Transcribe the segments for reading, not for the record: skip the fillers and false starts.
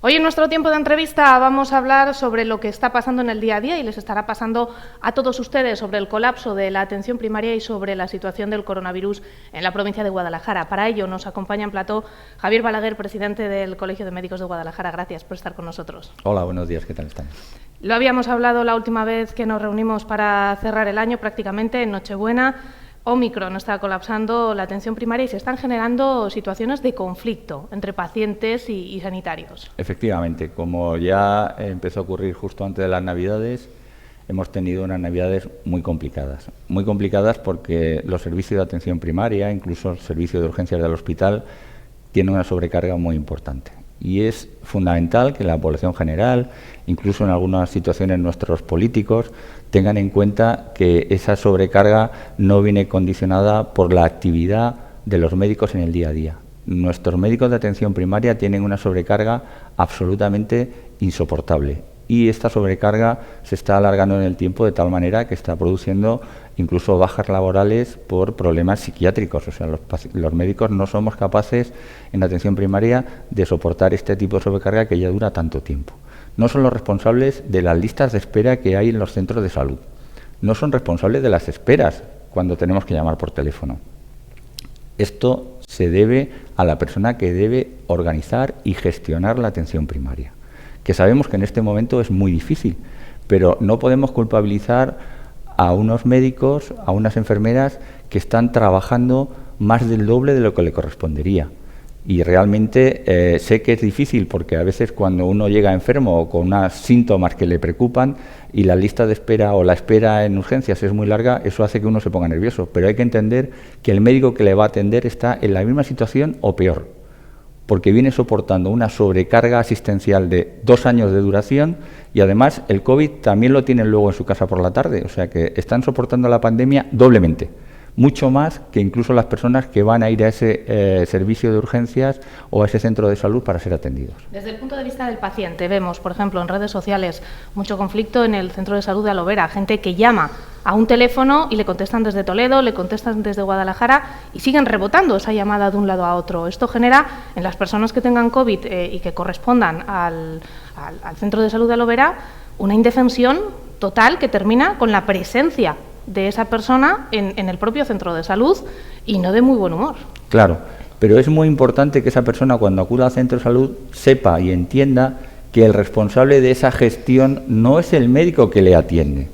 Hoy en nuestro tiempo de entrevista vamos a hablar sobre lo que está pasando en el día a día y les estará pasando a todos ustedes sobre el colapso de la atención primaria y sobre la situación del coronavirus en la provincia de Guadalajara. Para ello nos acompaña en plató Javier Balaguer, presidente del Colegio de Médicos de Guadalajara. Gracias por estar con nosotros. Hola, buenos días. ¿Qué tal están? Lo habíamos hablado la última vez que nos reunimos para cerrar el año, prácticamente en Nochebuena. Ómicron está colapsando la atención primaria y se están generando situaciones de conflicto entre pacientes y sanitarios. Efectivamente, como ya empezó a ocurrir justo antes de las Navidades, hemos tenido unas Navidades muy complicadas. Muy complicadas porque los servicios de atención primaria, incluso el servicio de urgencias del hospital, tienen una sobrecarga muy importante. Y es fundamental que la población general, incluso en algunas situaciones nuestros políticos, tengan en cuenta que esa sobrecarga no viene condicionada por la actividad de los médicos en el día a día. Nuestros médicos de atención primaria tienen una sobrecarga absolutamente insoportable y esta sobrecarga se está alargando en el tiempo de tal manera que está produciendo incluso bajas laborales por problemas psiquiátricos. O sea, los médicos no somos capaces en la atención primaria de soportar este tipo de sobrecarga que ya dura tanto tiempo. No son los responsables de las listas de espera que hay en los centros de salud. No son responsables de las esperas cuando tenemos que llamar por teléfono. Esto se debe a la persona que debe organizar y gestionar la atención primaria, que sabemos que en este momento es muy difícil, pero no podemos culpabilizar a unos médicos, a unas enfermeras que están trabajando más del doble de lo que le correspondería. Y realmente sé que es difícil porque a veces cuando uno llega enfermo o con unos síntomas que le preocupan y la lista de espera o la espera en urgencias es muy larga, eso hace que uno se ponga nervioso. Pero hay que entender que el médico que le va a atender está en la misma situación o peor, porque viene soportando una sobrecarga asistencial de 2 años de duración y además el COVID también lo tienen luego en su casa por la tarde. O sea que están soportando la pandemia doblemente. Mucho más que incluso las personas que van a ir a ese servicio de urgencias o a ese centro de salud para ser atendidos. Desde el punto de vista del paciente, vemos, por ejemplo, en redes sociales, mucho conflicto en el centro de salud de Alovera, gente que llama a un teléfono y le contestan desde Toledo, le contestan desde Guadalajara y siguen rebotando esa llamada de un lado a otro. Esto genera en las personas que tengan COVID y que correspondan al centro de salud de Alovera una indefensión total que termina con la presencia de esa persona en el propio centro de salud y no de muy buen humor. Claro, pero es muy importante que esa persona cuando acuda al centro de salud sepa y entienda que el responsable de esa gestión no es el médico que le atiende.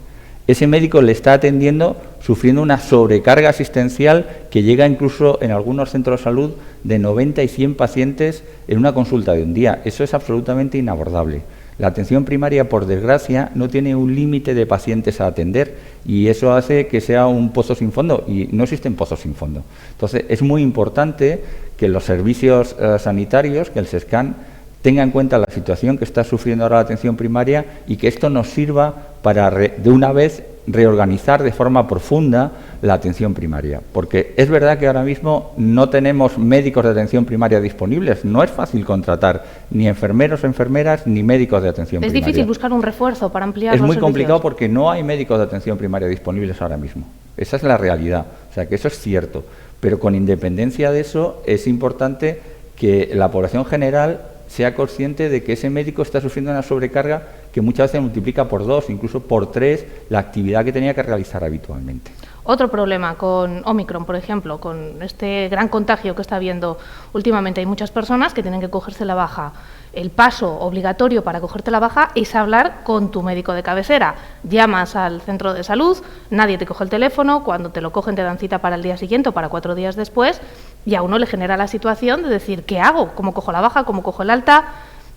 Ese médico le está atendiendo sufriendo una sobrecarga asistencial que llega incluso en algunos centros de salud de 90 y 100 pacientes en una consulta de un día. Eso es absolutamente inabordable. La atención primaria, por desgracia, no tiene un límite de pacientes a atender y eso hace que sea un pozo sin fondo y no existen pozos sin fondo. Entonces, es muy importante que los servicios sanitarios, que el SESCAN, tenga en cuenta la situación que está sufriendo ahora la atención primaria y que esto nos sirva para, de una vez, reorganizar de forma profunda la atención primaria. Porque es verdad que ahora mismo no tenemos médicos de atención primaria disponibles. No es fácil contratar ni enfermeros, enfermeras, ni médicos de atención primaria. Es difícil buscar un refuerzo para ampliar los servicios. Es muy complicado porque no hay médicos de atención primaria disponibles ahora mismo. Esa es la realidad. O sea, que eso es cierto. Pero con independencia de eso, es importante que la población general sea consciente de que ese médico está sufriendo una sobrecarga que muchas veces multiplica por 2, incluso por 3, la actividad que tenía que realizar habitualmente. Otro problema con Ómicron, por ejemplo, con este gran contagio que está habiendo últimamente, hay muchas personas que tienen que cogerse la baja. El paso obligatorio para cogerte la baja es hablar con tu médico de cabecera. Llamas al centro de salud, nadie te coge el teléfono, cuando te lo cogen te dan cita para el día siguiente o para 4 días después y a uno le genera la situación de decir, ¿qué hago? ¿Cómo cojo la baja? ¿Cómo cojo el alta?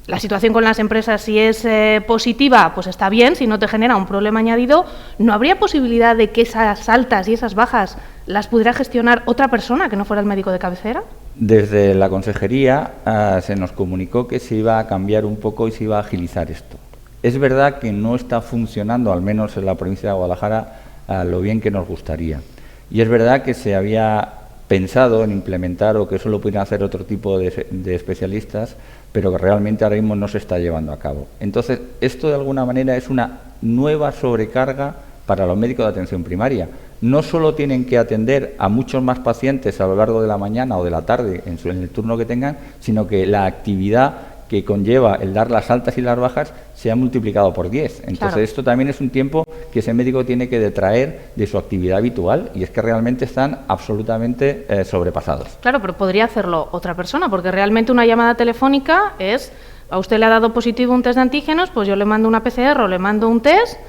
La situación con las empresas, si es positiva, pues está bien, si no te genera un problema añadido, ¿no habría posibilidad de que esas altas y esas bajas las pudiera gestionar otra persona que no fuera el médico de cabecera? Desde la consejería se nos comunicó que se iba a cambiar un poco y se iba a agilizar esto. Es verdad que no está funcionando, al menos en la provincia de Guadalajara, lo bien que nos gustaría. Y es verdad que se había pensado en implementar o que eso lo pudieran hacer otro tipo de especialistas, pero que realmente ahora mismo no se está llevando a cabo. Entonces, esto de alguna manera es una nueva sobrecarga para los médicos de atención primaria. No solo tienen que atender a muchos más pacientes a lo largo de la mañana o de la tarde en el turno que tengan, sino que la actividad que conlleva el dar las altas y las bajas se ha multiplicado por 10. Entonces, claro, esto también es un tiempo que ese médico tiene que detraer de su actividad habitual, y es que realmente están absolutamente sobrepasados. Claro, pero podría hacerlo otra persona, porque realmente una llamada telefónica es: a usted le ha dado positivo un test de antígenos, pues yo le mando una PCR o le mando un test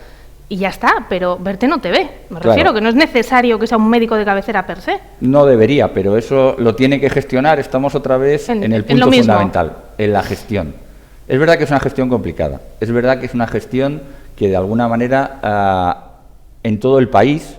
y ya está, pero verte no te ve. Me refiero que no es necesario que sea un médico de cabecera per se. No debería, pero eso lo tiene que gestionar. Estamos otra vez en el punto fundamental, en la gestión. Es verdad que es una gestión complicada, es verdad que es una gestión que de alguna manera en todo el país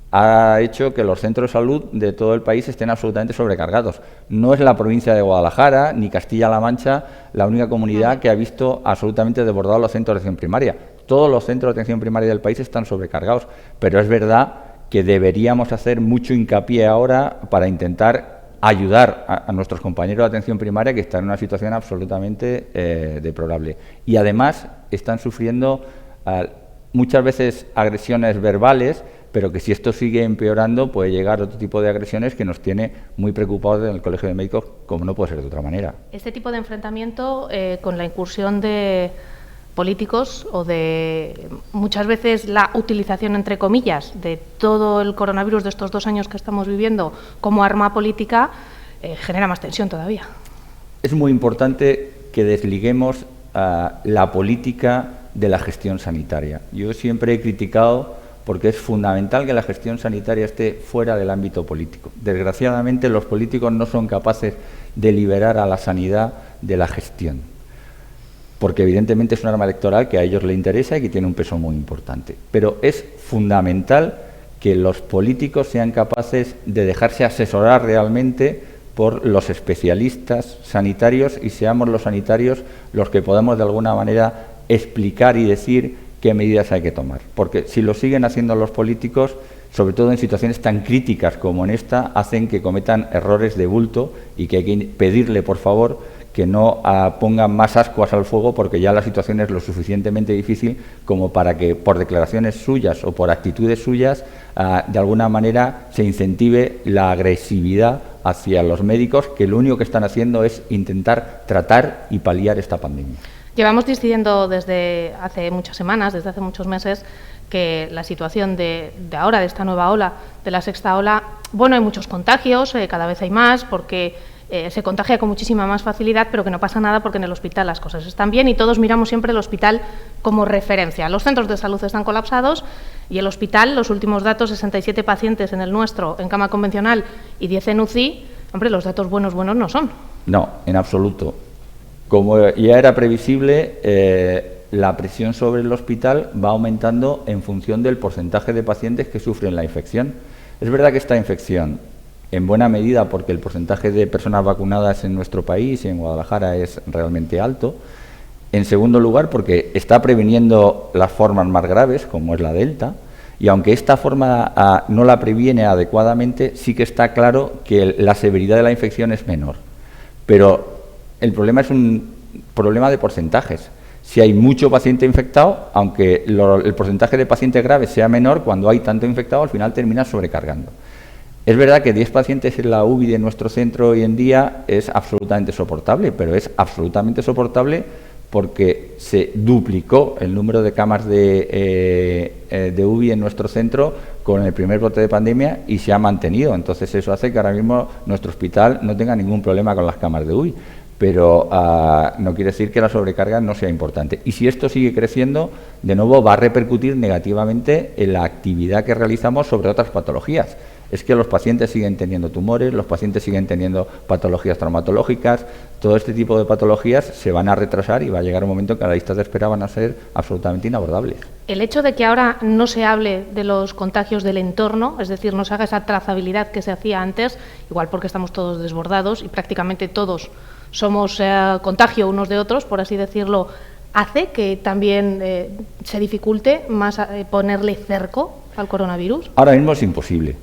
ha hecho que los centros de salud de todo el país estén absolutamente sobrecargados. No es la provincia de Guadalajara ni Castilla-La Mancha la única comunidad que ha visto absolutamente desbordados los centros de atención primaria. Todos los centros de atención primaria del país están sobrecargados, pero es verdad que deberíamos hacer mucho hincapié ahora para intentar ayudar a nuestros compañeros de atención primaria, que están en una situación absolutamente deplorable. Y además están sufriendo muchas veces agresiones verbales, pero que si esto sigue empeorando puede llegar a otro tipo de agresiones que nos tiene muy preocupados en el Colegio de Médicos, como no puede ser de otra manera. Este tipo de enfrentamiento con la incursión de políticos o de muchas veces la utilización, entre comillas, de todo el coronavirus de estos 2 años que estamos viviendo como arma política, genera más tensión todavía. Es muy importante que desliguemos la política de la gestión sanitaria. Yo siempre he criticado, porque es fundamental que la gestión sanitaria esté fuera del ámbito político. Desgraciadamente, los políticos no son capaces de liberar a la sanidad de la gestión, porque evidentemente es un arma electoral que a ellos les interesa y que tiene un peso muy importante. Pero es fundamental que los políticos sean capaces de dejarse asesorar realmente por los especialistas sanitarios, y seamos los sanitarios los que podamos de alguna manera explicar y decir qué medidas hay que tomar. Porque si lo siguen haciendo los políticos, sobre todo en situaciones tan críticas como en esta, hacen que cometan errores de bulto, y que hay que pedirle, por favor, que no pongan más ascuas al fuego, porque ya la situación es lo suficientemente difícil como para que por declaraciones suyas o por actitudes suyas de alguna manera se incentive la agresividad hacia los médicos, que lo único que están haciendo es intentar tratar y paliar esta pandemia. Llevamos diciendo desde hace muchas semanas, desde hace muchos meses, que la situación de ahora, de esta nueva ola, de la sexta ola, bueno, hay muchos contagios, cada vez hay más, porque se contagia con muchísima más facilidad, pero que no pasa nada porque en el hospital las cosas están bien y todos miramos siempre el hospital como referencia. Los centros de salud están colapsados y el hospital, los últimos datos, 67 pacientes en el nuestro en cama convencional y 10 en UCI, hombre, los datos buenos no son. No, en absoluto. Como ya era previsible, la presión sobre el hospital va aumentando en función del porcentaje de pacientes que sufren la infección. Es verdad que esta infección, en buena medida porque el porcentaje de personas vacunadas en nuestro país y en Guadalajara es realmente alto. En segundo lugar, porque está previniendo las formas más graves, como es la Delta, y aunque esta forma no la previene adecuadamente, sí que está claro que la severidad de la infección es menor. Pero el problema es un problema de porcentajes. Si hay mucho paciente infectado, aunque el porcentaje de pacientes graves sea menor, cuando hay tanto infectado, al final termina sobrecargando. Es verdad que 10 pacientes en la UBI de nuestro centro hoy en día es absolutamente soportable, pero es absolutamente soportable porque se duplicó el número de camas de UBI en nuestro centro con el primer brote de pandemia y se ha mantenido. Entonces eso hace que ahora mismo nuestro hospital no tenga ningún problema con las camas de UBI. Pero no quiere decir que la sobrecarga no sea importante. Y si esto sigue creciendo, de nuevo va a repercutir negativamente en la actividad que realizamos sobre otras patologías. Es que los pacientes siguen teniendo tumores, los pacientes siguen teniendo patologías traumatológicas, todo este tipo de patologías se van a retrasar y va a llegar un momento en que las listas de espera van a ser absolutamente inabordables. El hecho de que ahora no se hable de los contagios del entorno, es decir, no se haga esa trazabilidad que se hacía antes, igual porque estamos todos desbordados y prácticamente todos somos contagio unos de otros, por así decirlo, hace que también se dificulte más ponerle cerco al coronavirus. Ahora mismo es imposible.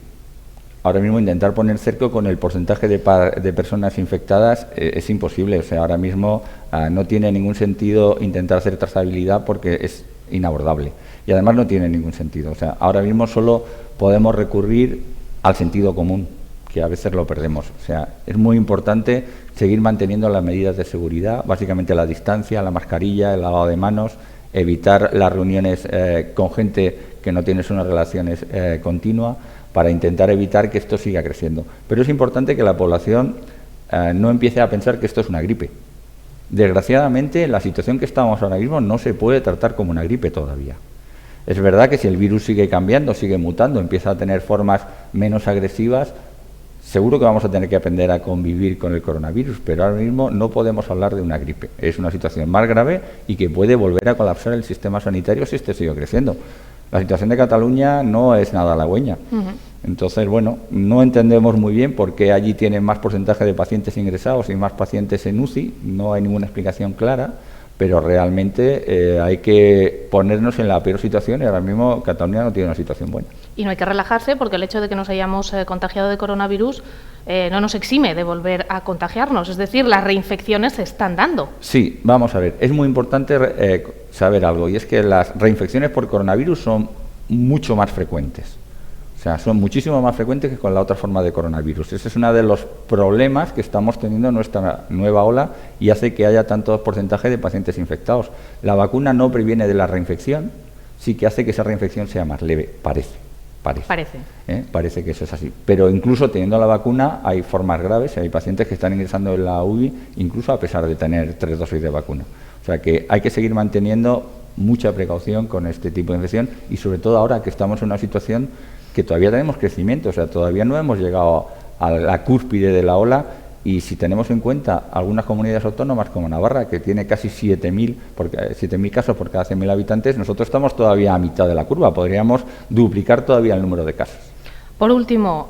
Ahora mismo intentar poner cerco con el porcentaje de personas infectadas es imposible. O sea, ahora mismo no tiene ningún sentido intentar hacer trazabilidad porque es inabordable. Y además no tiene ningún sentido. O sea, ahora mismo solo podemos recurrir al sentido común, que a veces lo perdemos. O sea, es muy importante seguir manteniendo las medidas de seguridad, básicamente la distancia, la mascarilla, el lavado de manos, evitar las reuniones con gente que no tienes unas relaciones continuas, para intentar evitar que esto siga creciendo. Pero es importante que la población no empiece a pensar que esto es una gripe. Desgraciadamente, la situación que estamos ahora mismo no se puede tratar como una gripe todavía. Es verdad que si el virus sigue cambiando, sigue mutando, empieza a tener formas menos agresivas, seguro que vamos a tener que aprender a convivir con el coronavirus, pero ahora mismo no podemos hablar de una gripe. Es una situación más grave y que puede volver a colapsar el sistema sanitario si este sigue creciendo. La situación de Cataluña no es nada halagüeña. Entonces, bueno, no entendemos muy bien por qué allí tienen más porcentaje de pacientes ingresados y más pacientes en UCI, no hay ninguna explicación clara, pero realmente hay que ponernos en la peor situación y ahora mismo Cataluña no tiene una situación buena. Y no hay que relajarse porque el hecho de que nos hayamos contagiado de coronavirus no nos exime de volver a contagiarnos, es decir, las reinfecciones se están dando. Sí, vamos a ver, es muy importante saber algo, y es que las reinfecciones por coronavirus son mucho más frecuentes. O sea, son muchísimo más frecuentes que con la otra forma de coronavirus. Ese es uno de los problemas que estamos teniendo en nuestra nueva ola y hace que haya tanto porcentaje de pacientes infectados. La vacuna no previene de la reinfección, sí que hace que esa reinfección sea más leve, parece. Parece que eso es así. Pero incluso teniendo la vacuna hay formas graves, hay pacientes que están ingresando en la UBI incluso a pesar de tener 3 dosis de vacuna. O sea que hay que seguir manteniendo mucha precaución con este tipo de infección y sobre todo ahora que estamos en una situación que todavía tenemos crecimiento, o sea, todavía no hemos llegado a la cúspide de la ola y si tenemos en cuenta algunas comunidades autónomas como Navarra, que tiene casi 7.000 casos por cada 100.000 habitantes, nosotros estamos todavía a mitad de la curva, podríamos duplicar todavía el número de casos. Por último,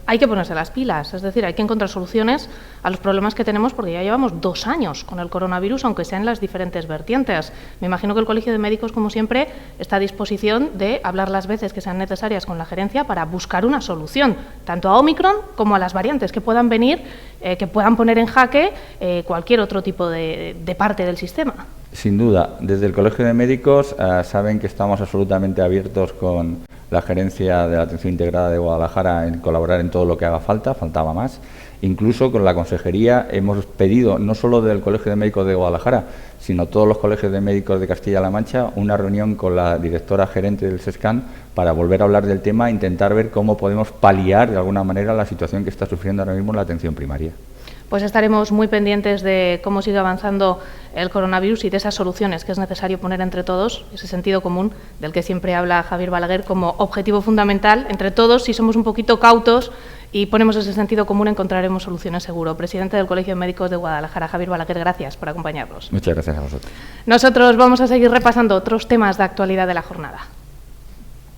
hay que ponerse las pilas, es decir, hay que encontrar soluciones a los problemas que tenemos porque ya llevamos 2 años con el coronavirus, aunque sean las diferentes vertientes. Me imagino que el Colegio de Médicos, como siempre, está a disposición de hablar las veces que sean necesarias con la gerencia para buscar una solución, tanto a Omicron como a las variantes que puedan venir, que puedan poner en jaque cualquier otro tipo de parte del sistema. Sin duda, desde el Colegio de Médicos saben que estamos absolutamente abiertos con la Gerencia de la Atención Integrada de Guadalajara en colaborar en todo lo que haga falta, faltaba más. Incluso con la Consejería hemos pedido, no solo del Colegio de Médicos de Guadalajara, sino todos los colegios de médicos de Castilla-La Mancha, una reunión con la directora gerente del SESCAN para volver a hablar del tema e intentar ver cómo podemos paliar de alguna manera la situación que está sufriendo ahora mismo la atención primaria. Pues estaremos muy pendientes de cómo sigue avanzando el coronavirus y de esas soluciones que es necesario poner entre todos, ese sentido común del que siempre habla Javier Balaguer como objetivo fundamental. Entre todos, si somos un poquito cautos y ponemos ese sentido común, encontraremos soluciones seguro. Presidente del Colegio de Médicos de Guadalajara, Javier Balaguer, gracias por acompañarnos. Muchas gracias a vosotros. Nosotros vamos a seguir repasando otros temas de actualidad de la jornada.